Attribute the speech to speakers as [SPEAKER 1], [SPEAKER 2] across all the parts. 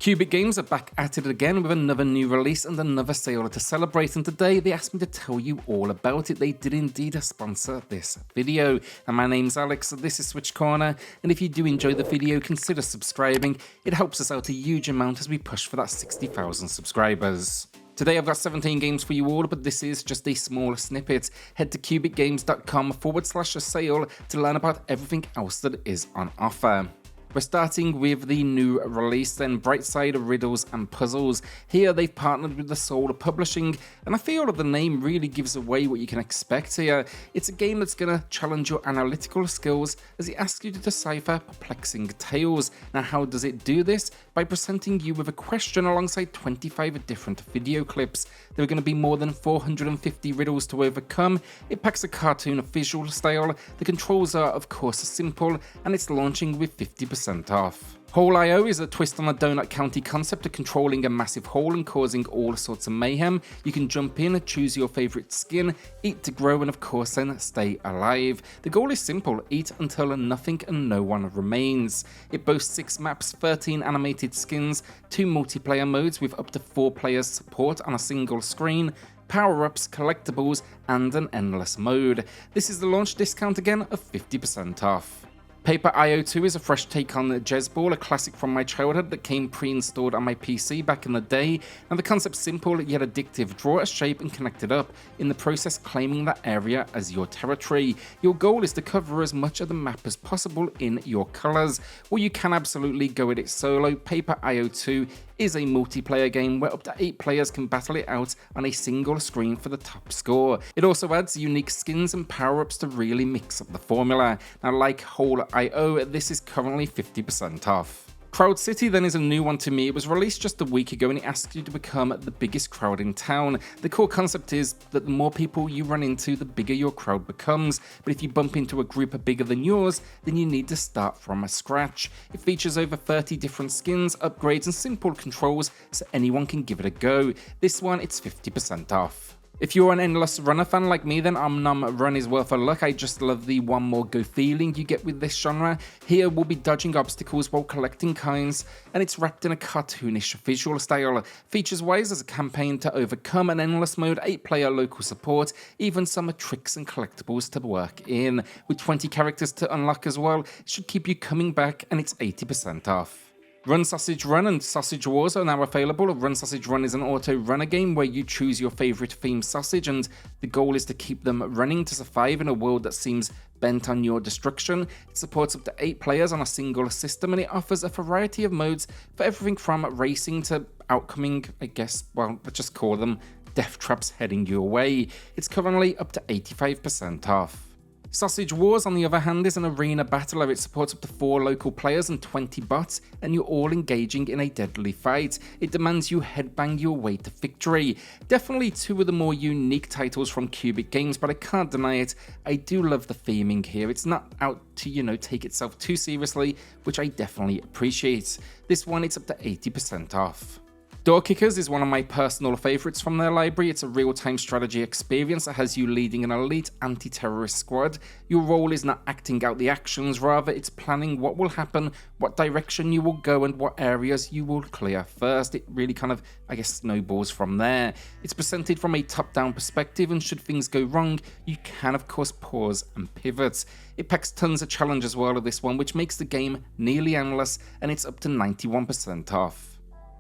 [SPEAKER 1] Cubic Games are back at it again with another new release and another sale to celebrate, and today they asked me to tell you all about it. They did indeed sponsor this video. And my name's Alex, this is SwitchCorner, and if you do enjoy the video, consider subscribing. It helps us out a huge amount as we push for that 60,000 subscribers. Today I've got 17 games for you all, but this is just a small snippet. Head to cubicgames.com/sale to learn about everything else that is on offer. We're starting with the new release then, Brightside Riddles and Puzzles. Here they've partnered with the Soul Publishing, and I feel that the name really gives away what you can expect here. It's a game that's going to challenge your analytical skills as it asks you to decipher perplexing tales. Now how does it do this? By presenting you with a question alongside 25 different video clips. There are going to be more than 450 riddles to overcome. It packs a cartoon visual style. The controls are of course simple, and it's launching with 50% off. Hole.io is a twist on the Donut County concept of controlling a massive hole and causing all sorts of mayhem. You can jump in, choose your favourite skin, eat to grow, and of course then stay alive. The goal is simple: eat until nothing and no one remains. It boasts 6 maps, 13 animated skins, 2 multiplayer modes with up to 4 players support on a single screen, power-ups, collectibles, and an endless mode. This is the launch discount again of 50% off. Paper.io 2 is a fresh take on Jezebel, a classic from my childhood that came pre-installed on my PC back in the day, and the concept's simple yet addictive. Draw a shape and connect it up, in the process claiming that area as your territory. Your goal is to cover as much of the map as possible in your colours, or you can absolutely go at it solo. Paper.io 2 is a multiplayer game where up to 8 players can battle it out on a single screen for the top score. It also adds unique skins and power-ups to really mix up the formula. Now, like Hole.io, this is currently 50% off. Crowd City then is a new one to me. It was released just a week ago and it asks you to become the biggest crowd in town. The core concept is that the more people you run into, the bigger your crowd becomes. But if you bump into a group bigger than yours, then you need to start from scratch. It features over 30 different skins, upgrades, and simple controls, so anyone can give it a go. This one, it's 50% off. If you're an Endless Runner fan like me, then Nom Run is worth a look. I just love the one more go feeling you get with this genre. Here we'll be dodging obstacles while collecting coins, and it's wrapped in a cartoonish visual style. Features wise, there's a campaign to overcome, an endless mode, 8-player local support, even some tricks and collectibles to work in. With 20 characters to unlock as well, it should keep you coming back, and it's 80% off. Run Sausage Run and Sausage Wars are now available. Run Sausage Run is an auto-runner game where you choose your favourite themed sausage, and the goal is to keep them running to survive in a world that seems bent on your destruction. It supports up to 8 players on a single system, and it offers a variety of modes for everything from racing to outcoming, I guess, well, let's just call them death traps heading your way. It's currently up to 85% off. Sausage Wars, on the other hand, is an arena battler. It supports up to 4 local players and 20 bots, and you're all engaging in a deadly fight. It demands you headbang your way to victory. Definitely 2 of the more unique titles from Cubic Games, but I can't deny it, I do love the theming here. It's not out to, take itself too seriously, which I definitely appreciate. This one, it's up to 80% off. Door Kickers is one of my personal favourites from their library. It's a real-time strategy experience that has you leading an elite anti-terrorist squad. Your role is not acting out the actions, rather it's planning what will happen, what direction you will go, and what areas you will clear first. It really kind of, I guess, snowballs from there. It's presented from a top-down perspective, and should things go wrong, you can of course pause and pivot. It packs tons of challenge as well of this one, which makes the game nearly endless, and it's up to 91% off.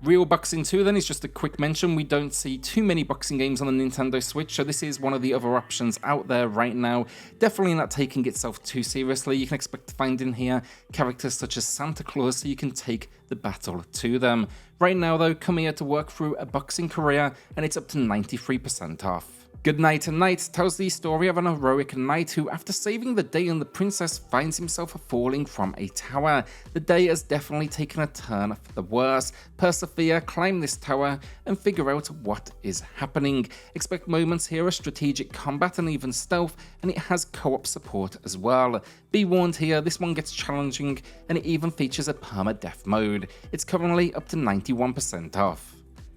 [SPEAKER 1] Real Boxing 2 then is just a quick mention. We don't see too many boxing games on the Nintendo Switch, so this is one of the other options out there right now. Definitely not taking itself too seriously. You can expect to find in here characters such as Santa Claus, so you can take the battle to them. Right now though, come here to work through a boxing career, and it's up to 93% off. Good Night Knight tells the story of an heroic knight who, after saving the day and the princess, finds himself falling from a tower. The day has definitely taken a turn for the worse. Persevere, climb this tower, and figure out what is happening. Expect moments here of strategic combat and even stealth, and it has co-op support as well. Be warned here, this one gets challenging, and it even features a permadeath mode. It's currently up to 91% off.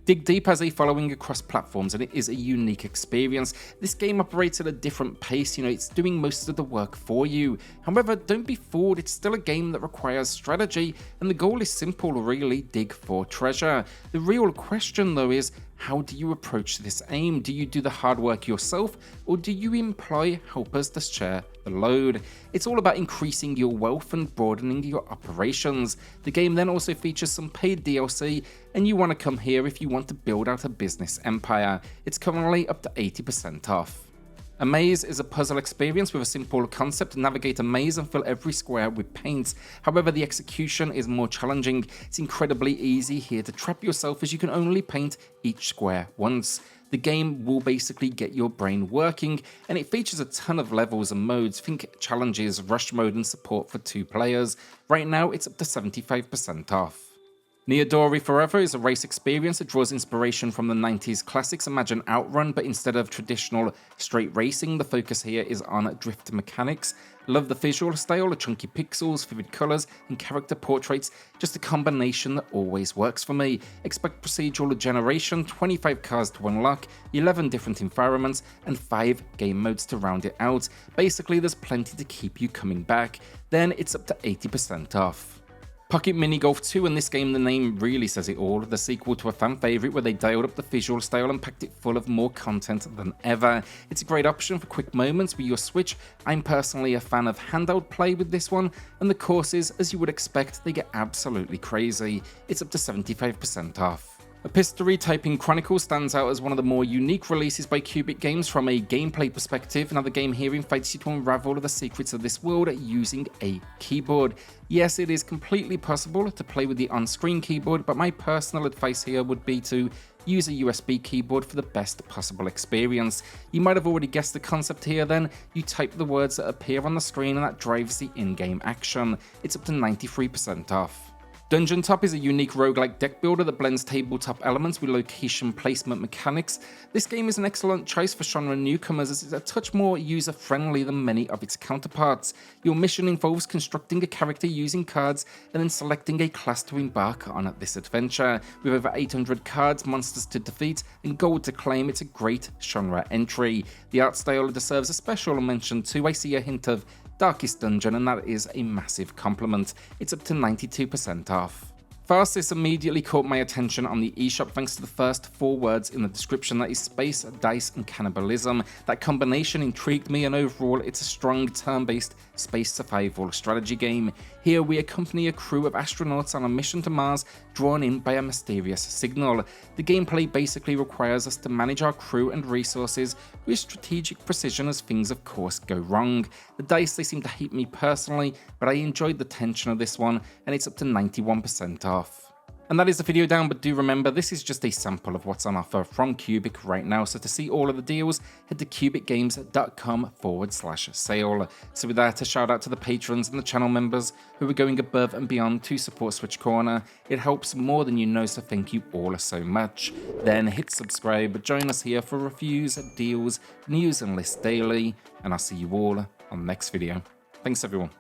[SPEAKER 1] Dig Deep has a following across platforms and it is a unique experience. This game operates at a different pace, it's doing most of the work for you. However, don't be fooled, it's still a game that requires strategy and the goal is simple, really dig for treasure. The real question though is, how do you approach this aim? Do you do the hard work yourself or do you employ helpers to share the load? It's all about increasing your wealth and broadening your operations. The game then also features some paid DLC and you want to come here if you want to build out a business empire. It's currently up to 80% off. Amaze is a puzzle experience with a simple concept: navigate a maze and fill every square with paint. However, the execution is more challenging. It's incredibly easy here to trap yourself as you can only paint each square once. The game will basically get your brain working and it features a ton of levels and modes. Think challenges, rush mode and support for 2 players. Right now it's up to 75% off. Neodori Forever is a race experience that draws inspiration from the 90s classics Imagine Outrun, but instead of traditional straight racing, the focus here is on drift mechanics. Love the visual style, the chunky pixels, vivid colours, and character portraits, just a combination that always works for me. Expect procedural generation, 25 cars to unlock, 11 different environments, and 5 game modes to round it out. Basically, there's plenty to keep you coming back. Then it's up to 80% off. Pocket Mini Golf 2, and this game, the name really says it all, the sequel to a fan favourite where they dialed up the visual style and packed it full of more content than ever. It's a great option for quick moments with your Switch. I'm personally a fan of handheld play with this one, and the courses, as you would expect, they get absolutely crazy. It's up to 75% off. Epistory typing Chronicles stands out as one of the more unique releases by Cubic Games from a gameplay perspective. Now the game here invites you to unravel the secrets of this world using a keyboard. Yes, it is completely possible to play with the on-screen keyboard, but my personal advice here would be to use a USB keyboard for the best possible experience. You might have already guessed the concept here then. You type the words that appear on the screen and that drives the in-game action. It's up to 93% off. DungeonTop is a unique roguelike deck builder that blends tabletop elements with location placement mechanics. This game is an excellent choice for genre newcomers as it's a touch more user-friendly than many of its counterparts. Your mission involves constructing a character using cards and then selecting a class to embark on this adventure. With over 800 cards, monsters to defeat, and gold to claim, it's a great genre entry. The art style deserves a special mention too. I see a hint of Darkest Dungeon, and that is a massive compliment. It's up to 92% off. Tharsis immediately caught my attention on the eShop thanks to the first 4 words in the description, that is space, dice and cannibalism. That combination intrigued me and overall it's a strong turn-based space survival strategy game. Here we accompany a crew of astronauts on a mission to Mars drawn in by a mysterious signal. The gameplay basically requires us to manage our crew and resources with strategic precision as things of course go wrong. The dice, they seem to hate me personally, but I enjoyed the tension of this one and it's up to 91% off. And that is the video down, but do remember this is just a sample of what's on offer from Cubic right now, so to see all of the deals, head to cubicgames.com/sale. So with that, a shout out to the patrons and the channel members who are going above and beyond to support SwitchCorner. It helps more than you know, so thank you all so much. Then hit subscribe, join us here for reviews, deals, news and lists daily, and I'll see you all on the next video. Thanks everyone.